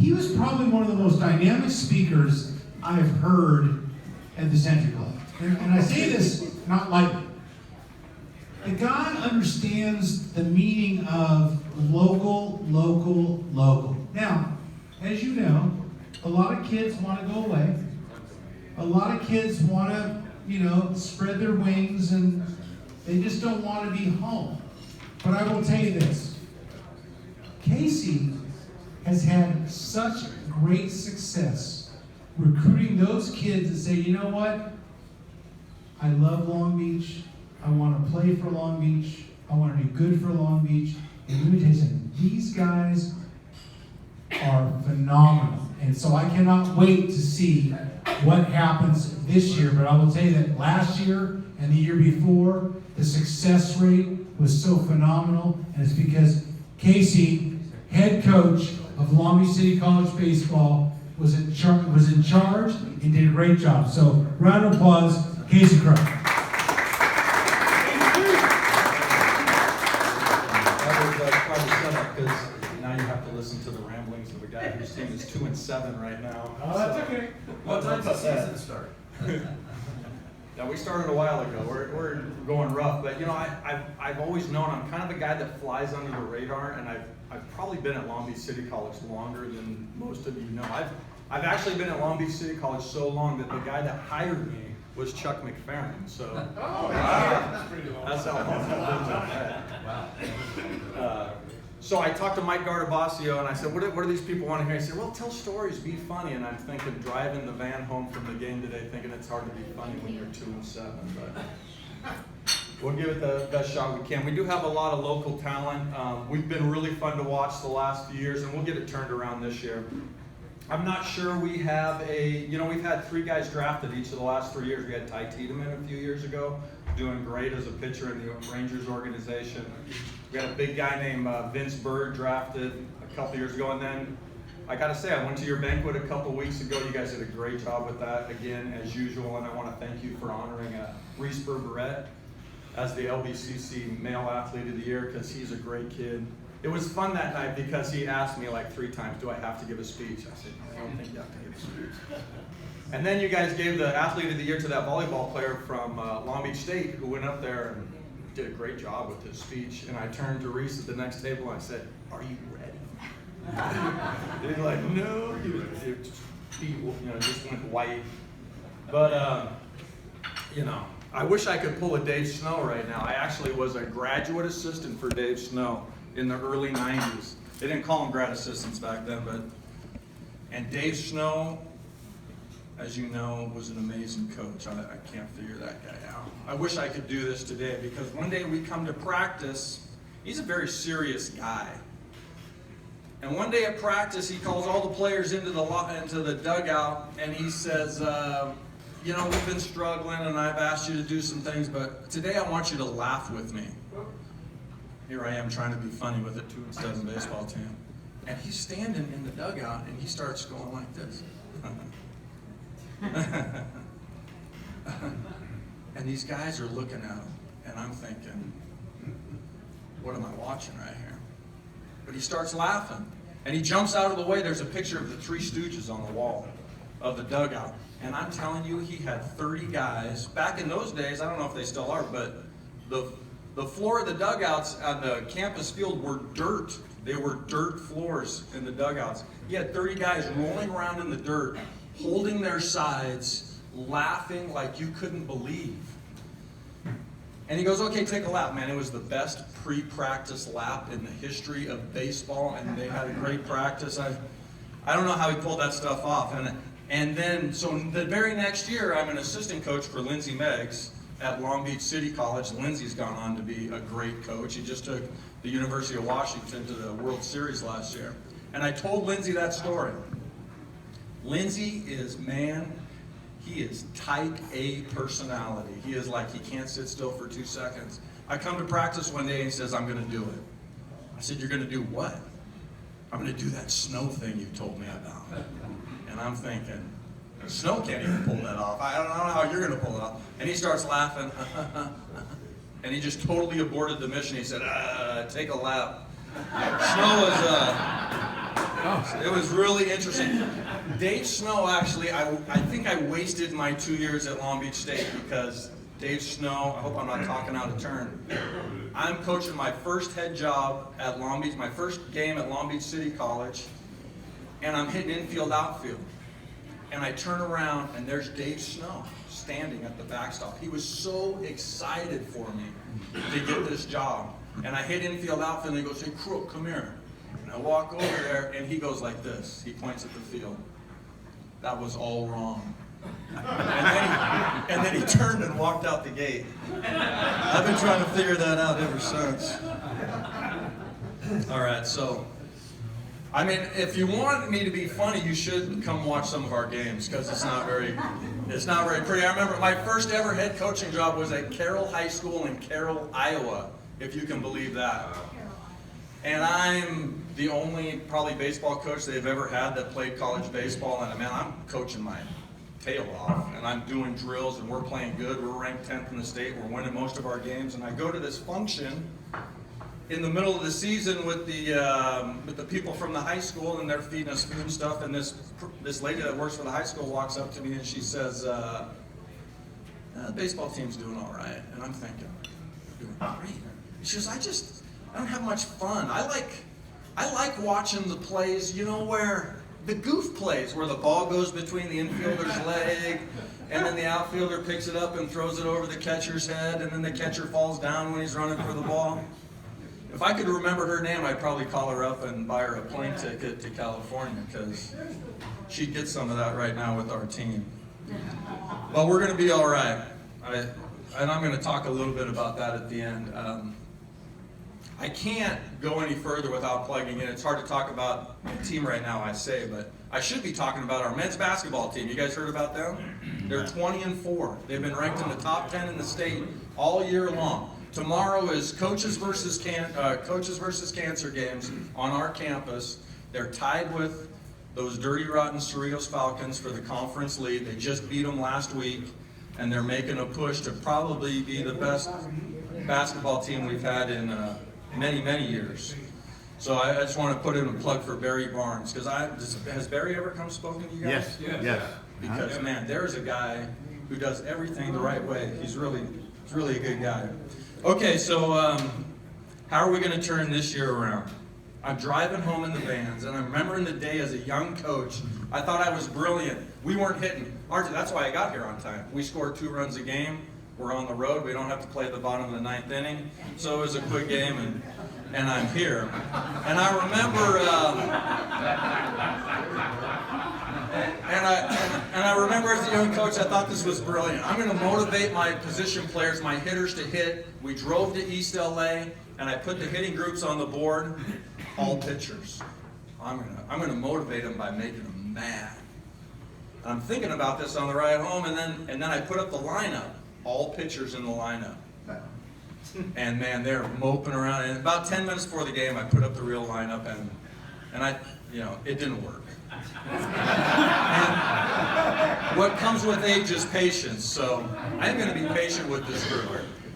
he was probably one of the most dynamic speakers I have heard at the Century Club. And I say this not lightly. The guy understands the meaning of local, local, local. Now, as you know, a lot of kids want to go away. A lot of kids want to, spread their wings, and they just don't want to be home. But I will tell you this. Casey has had such great success recruiting those kids that say, you know what? I love Long Beach. I want to play for Long Beach. I want to do good for Long Beach. And let me tell you something. These guys are phenomenal. And so I cannot wait to see what happens this year. But I will tell you that last year and the year before, the success rate was so phenomenal. And it's because Casey, head coach of Long Beach City College Baseball, was in charge and did a great job. So round of applause, Casey Crook. Because now you have to listen to the ramblings of a guy whose team is 2-7 right now. Oh, that's okay. What time's the season start? Yeah, we started a while ago. We're going rough, but I've always known I'm kind of the guy that flies under the radar, and I've probably been at Long Beach City College longer than most of you know. I've actually been at Long Beach City College so long that the guy that hired me was Chuck McFerrin. So That's pretty long. that's how long I've been there. Wow. So I talked to Mike Gardabasio and I said, what do these people want to hear? He said, well, tell stories, be funny. And I'm thinking, driving the van home from the game today, thinking it's hard to be funny when you're 2-7. But we'll give it the best shot we can. We do have a lot of local talent. We've been really fun to watch the last few years, and we'll get it turned around this year. I'm not sure we have we've had 3 guys drafted each of the last 3 years. We had Ty Tiedemann a few years ago, doing great as a pitcher in the Rangers organization. We had a big guy named Vince Bird drafted a couple years ago. And then, I got to say, I went to your banquet a couple weeks ago. You guys did a great job with that, again, as usual. And I want to thank you for honoring Reese Berberette as the LBCC Male Athlete of the Year, because he's a great kid. It was fun that night because he asked me like 3 times, do I have to give a speech? I said, no, I don't think you have to give a speech. And then you guys gave the Athlete of the Year to that volleyball player from Long Beach State who went up there and did a great job with his speech. And I turned to Reese at the next table and I said, are you ready? And he's like, no. He just went white. But, I wish I could pull a Dave Snow right now. I actually was a graduate assistant for Dave Snow in the early 90s. They didn't call them grad assistants back then, and Dave Snow, as you know, was an amazing coach. I can't figure that guy out. I wish I could do this today, because one day we come to practice. He's a very serious guy. And one day at practice, he calls all the players into the dugout, and he says, we've been struggling, and I've asked you to do some things, but today I want you to laugh with me. Here I am trying to be funny with a 2-7 baseball team. And he's standing in the dugout, and he starts going like this. And these guys are looking at him, and I'm thinking, what am I watching right here? But he starts laughing, and he jumps out of the way. There's a picture of the 3 Stooges on the wall of the dugout. And I'm telling you, he had 30 guys. Back in those days, I don't know if they still are, but the floor of the dugouts on the campus field were dirt. They were dirt floors in the dugouts. He had 30 guys rolling around in the dirt, holding their sides, laughing like you couldn't believe. And he goes, okay, take a lap, man. It was the best pre-practice lap in the history of baseball, and they had a great practice. I don't know how he pulled that stuff off. And then, so the very next year, I'm an assistant coach for Lindsey Meggs at Long Beach City College. Lindsey's gone on to be a great coach. He just took the University of Washington to the World Series last year. And I told Lindsey that story. Lindsey is, he is type A personality. He is like, he can't sit still for 2 seconds. I come to practice one day and he says, I'm going to do it. I said, you're going to do what? I'm going to do that snow thing you told me about. And I'm thinking, Snow can't even pull that off. I don't know how you're going to pull it off. And he starts laughing. And he just totally aborted the mission. He said, take a lap. Snow was, It was really interesting. Dave Snow, actually, I think I wasted my 2 years at Long Beach State because Dave Snow, I hope I'm not talking out of turn. I'm coaching my first head job at Long Beach, my first game at Long Beach City College, and I'm hitting infield, outfield. And I turn around, and there's Dave Snow standing at the backstop. He was so excited for me to get this job. And I hit infield, outfield, and he goes, "Hey, Crook, come here." And I walk over there, and he goes like this. He points at the field. That was all wrong. And then he turned and walked out the gate. I've been trying to figure that out ever since. All right, so, I mean, if you want me to be funny, you should come watch some of our games because it's not very pretty. I remember my first ever head coaching job was at Carroll High School in Carroll, Iowa, if you can believe that. And I'm the only probably baseball coach they've ever had that played college baseball, and man, I'm coaching my tail off, and I'm doing drills, and we're playing good. We're ranked 10th in the state. We're winning most of our games, and I go to this function in the middle of the season with the people from the high school, and they're feeding us food and stuff. And this lady that works for the high school walks up to me and she says, "The baseball team's doing all right." And I'm thinking, "Doing great." She goes, I don't have much fun. I like watching the plays, you know, where the goof plays, where the ball goes between the infielder's leg, and then the outfielder picks it up and throws it over the catcher's head, and then the catcher falls down when he's running for the ball. If I could remember her name, I'd probably call her up and buy her a plane ticket to California, because she'd get some of that right now with our team. But we're going to be all right. And I'm going to talk a little bit about that at the end. I can't go any further without plugging in. It's hard to talk about the team right now, I say, but I should be talking about our men's basketball team. You guys heard about them? They're 20-4. They've been ranked in the top 10 in the state all year long. Tomorrow is coaches versus cancer games on our campus. They're tied with those dirty, rotten Cerritos Falcons for the conference lead. They just beat them last week, and they're making a push to probably be the best basketball team we've had in many, many years. So I just want to put in a plug for Barry Barnes, because has Barry ever come spoken to you guys? Yes. Because man, there's a guy who does everything the right way. He's really a good guy. Okay, so how are we going to turn this year around? I'm driving home in the vans, and I'm remembering the day as a young coach. I thought I was brilliant. We weren't hitting. That's why I got here on time. We scored 2 runs a game. We're on the road. We don't have to play at the bottom of the 9th inning. So it was a quick game, and I'm here. And I remember, and I remember as a young coach, I thought this was brilliant. I'm going to motivate my position players, my hitters, to hit. We drove to East LA, and I put the hitting groups on the board, all pitchers. I'm going to motivate them by making them mad. And I'm thinking about this on the ride home, and then I put up the lineup. All pitchers in the lineup. And man, they're moping around. And about 10 minutes before the game, I put up the real lineup, and it didn't work. And what comes with age is patience. So I'm going to be patient with this group.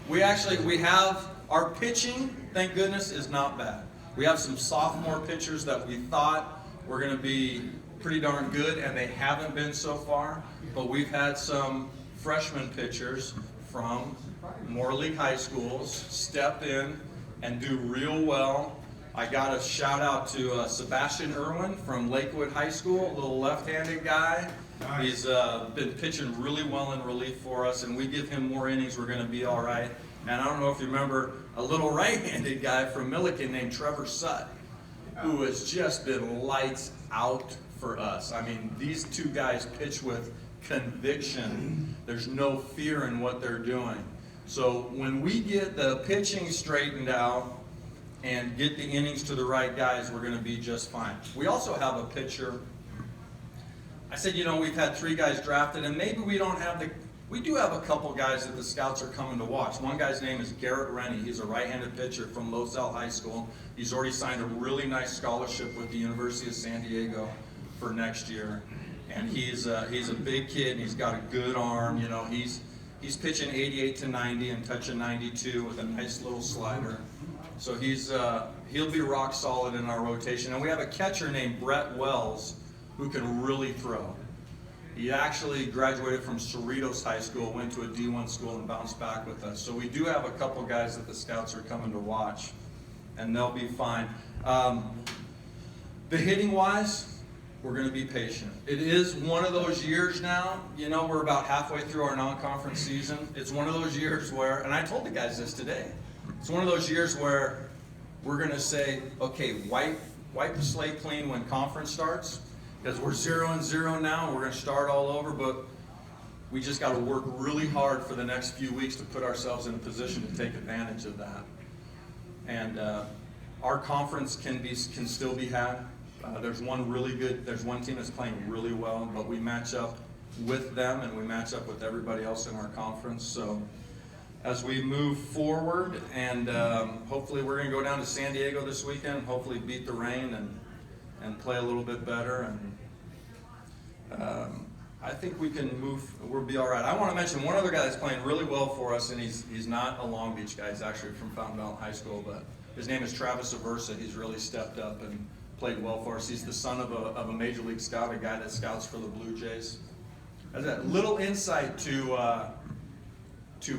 We have our pitching, thank goodness, is not bad. We have some sophomore pitchers that we thought were going to be pretty darn good, and they haven't been so far. But we've had some freshman pitchers from more league high schools step in and do real well. I got a shout out to Sebastian Irwin from Lakewood High School, a little left-handed guy. Nice. He's been pitching really well in relief for us, and we give him more innings, we're going to be all right. And I don't know if you remember a little right-handed guy from Milliken named Trevor Sutt, who has just been lights out for us. I mean, these 2 guys pitch with conviction. There's no fear in what they're doing. So when we get the pitching straightened out and get the innings to the right guys, we're going to be just fine. We also have a pitcher. I said, we've had 3 guys drafted, and maybe we do have a couple guys that the scouts are coming to watch. One guy's name is Garrett Rennie. He's a right-handed pitcher from Loselle High School. He's already signed a really nice scholarship with the University of San Diego for next year. And he's a big kid, and he's got a good arm. He's pitching 88 to 90 and touching 92 with a nice little slider. So he'll be rock solid in our rotation. And we have a catcher named Brett Wells who can really throw. He actually graduated from Cerritos High School, went to a D1 school, and bounced back with us. So we do have a couple guys that the scouts are coming to watch, and they'll be fine. The hitting wise, we're going to be patient. It is one of those years now, you know, we're about halfway through our non-conference season. It's one of those years where, and I told the guys this today, it's one of those years where we're going to say, okay, wipe the slate clean when conference starts, because we're 0-0 now, and we're going to start all over, but we just got to work really hard for the next few weeks to put ourselves in a position to take advantage of that. And our conference can still be had. There's one team that's playing really well, but we match up with them and we match up with everybody else in our conference. So as we move forward, and hopefully we're going to go down to San Diego this weekend, hopefully beat the rain and play a little bit better. And I think we can we'll be all right. I want to mention one other guy that's playing really well for us, and he's not a Long Beach guy. He's actually from Fountain Valley High School, but his name is Travis Aversa. He's really stepped up and played well for us. He's the son of a major league scout, a guy that scouts for the Blue Jays. That's a little insight to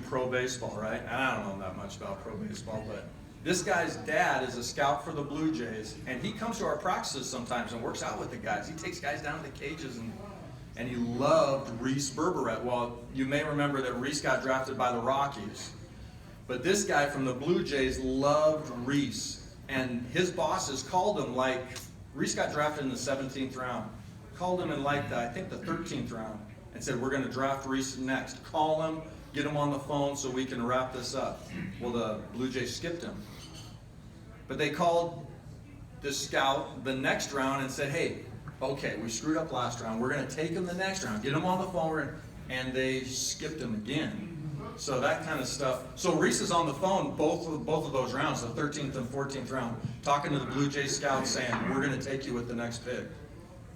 pro baseball, right? And I don't know that much about pro baseball, but this guy's dad is a scout for the Blue Jays, and he comes to our practices sometimes and works out with the guys. He takes guys down to the cages, and he loved Reese Berberet. Well, you may remember that Reese got drafted by the Rockies, but this guy from the Blue Jays loved Reese. And his bosses called him, like, Reese got drafted in the 17th round, called him in like I think the 13th round, and said, we're going to draft Reese next. Call him, get him on the phone so we can wrap this up. Well, the Blue Jays skipped him. But they called the scout the next round and said, hey, okay, we screwed up last round. We're going to take him the next round, get him on the phone, and they skipped him again. So that kind of stuff. So Reese is on the phone both of those rounds, the 13th and 14th round, talking to the Blue Jays scouts saying, we're going to take you with the next pick.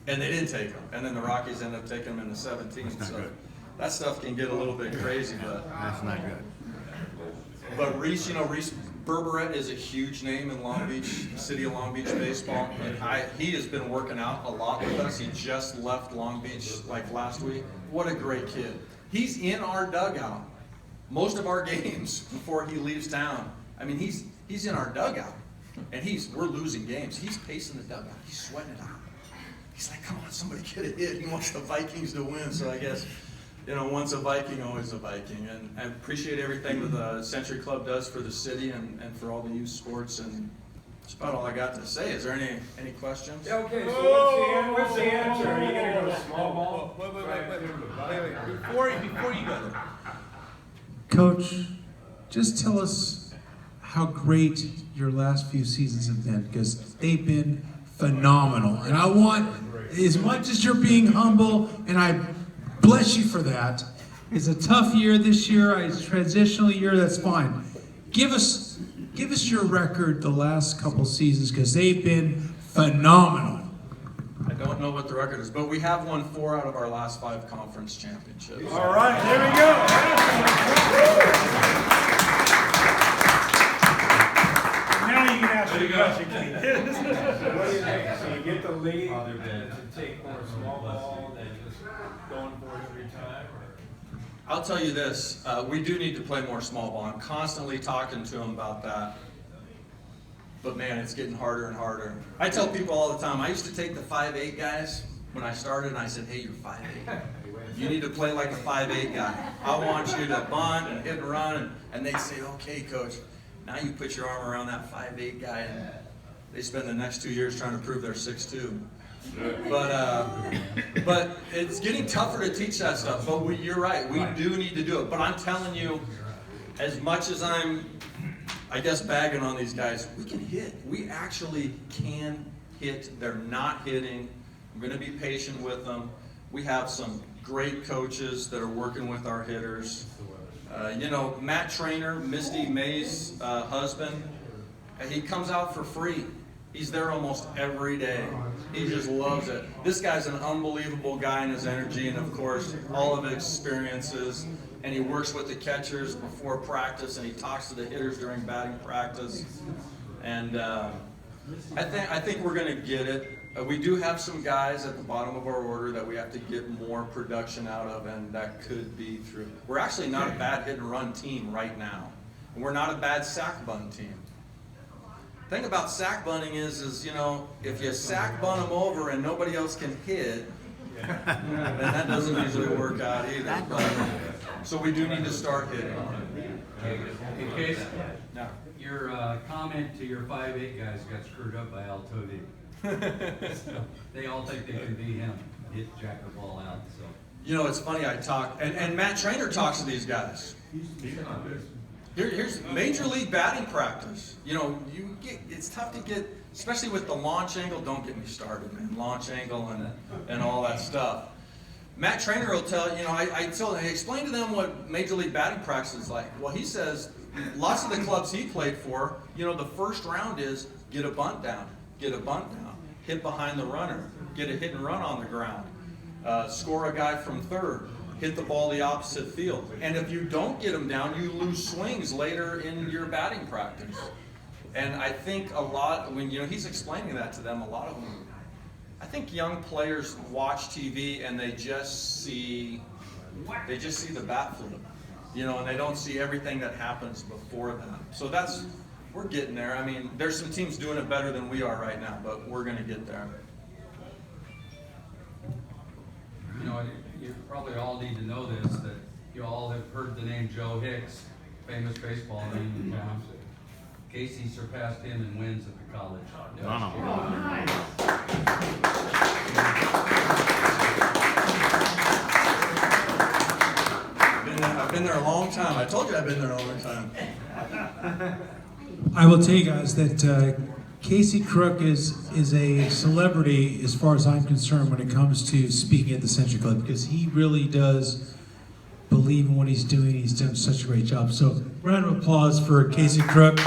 And they didn't take him. And then the Rockies ended up taking him in the 17th. So that stuff can get a little bit crazy. But that's not good. But Reese, Reese Berberet is a huge name in Long Beach, city of Long Beach baseball. And he has been working out a lot with us. He just left Long Beach like last week. What a great kid. He's in our dugout most of our games before he leaves town. I mean, he's in our dugout, and we're losing games. He's pacing the dugout. He's sweating it out. He's like, come on, somebody get a hit. He wants the Vikings to win. So I guess, once a Viking, always a Viking. And I appreciate everything that the Century Club does for the city and for all the youth sports. And that's about all I got to say. Is there any questions? Yeah, okay, so what's the answer? Are you going to go small ball? Wait. Before you go there. Coach, just tell us how great your last few seasons have been, because they've been phenomenal. And I want, as much as you're being humble, and I bless you for that, it's a tough year this year, it's a transitional year, that's fine. Give us your record the last couple seasons, because they've been phenomenal. I don't know what the record is, but we have won 4 out of our last 5 conference championships. All right, there we go. Now you can ask the question. What do you think? So you get the lead to take more small ball than just going for it every time? Or? I'll tell you this, we do need to play more small ball. I'm constantly talking to them about that. But man, it's getting harder and harder. I tell people all the time, I used to take the 5'8" guys when I started, and I said, hey, you're 5'8". You need to play like a 5'8" guy. I want you to bunt and hit and run. And they'd say, okay, coach. Now you put your arm around that 5'8" guy, and they spend the next 2 years trying to prove they're 6'2". But it's getting tougher to teach that stuff. But you're right, we do need to do it. But I'm telling you, as much as I guess bagging on these guys, we can hit. We actually can hit. They're not hitting. I'm going to be patient with them. We have some great coaches that are working with our hitters. Matt Trainer, Misty May's husband, he comes out for free. He's there almost every day. He just loves it. This guy's an unbelievable guy in his energy and, of course, all of his experiences. And he works with the catchers before practice, and he talks to the hitters during batting practice. And I think we're going to get it. We do have some guys at the bottom of our order that we have to get more production out of, and that could be through. We're actually not a bad hit and run team right now, and we're not a bad sack bunt team. The thing about sack bunting is you know, if you sack bunt them over and nobody else can hit, then that doesn't usually work out either. But, so we do need to start hitting. In case No. your comment to your 5'8" guys got screwed up by Altuve. So they all think they can beat him, hit jack the ball out. So You know, it's funny, I talk, and Matt Trainer talks to these guys. Here's Major League batting practice. You know, it's tough to get, especially with the launch angle. Don't get me started, man. Launch angle and all that stuff. Matt Trainer will tell, you know, I explain to them what Major League batting practice is like. Well, he says lots of the clubs he played for, you know, the first round is get a bunt down, hit behind the runner, get a hit and run on the ground, score a guy from third, hit the ball the opposite field. And if you don't get them down, you lose swings later in your batting practice. And I think a lot, when you know he's explaining that to them, a lot of them, I think young players watch TV and they just see the bat flip, you know, and they don't see everything that happens before that. So we're getting there. I mean, there's some teams doing it better than we are right now, but we're going to get there. you know, you probably all need to know this, that you all have heard the name Joe Hicks, famous baseball name in town. Casey surpassed him in wins at the college. I've been there a long time. I told you I've been there a long time. I will tell you guys that Casey Crook is a celebrity as far as I'm concerned when it comes to speaking at the Century Club, because he really does believe in what he's doing. He's done such a great job. So round of applause for Casey Crook.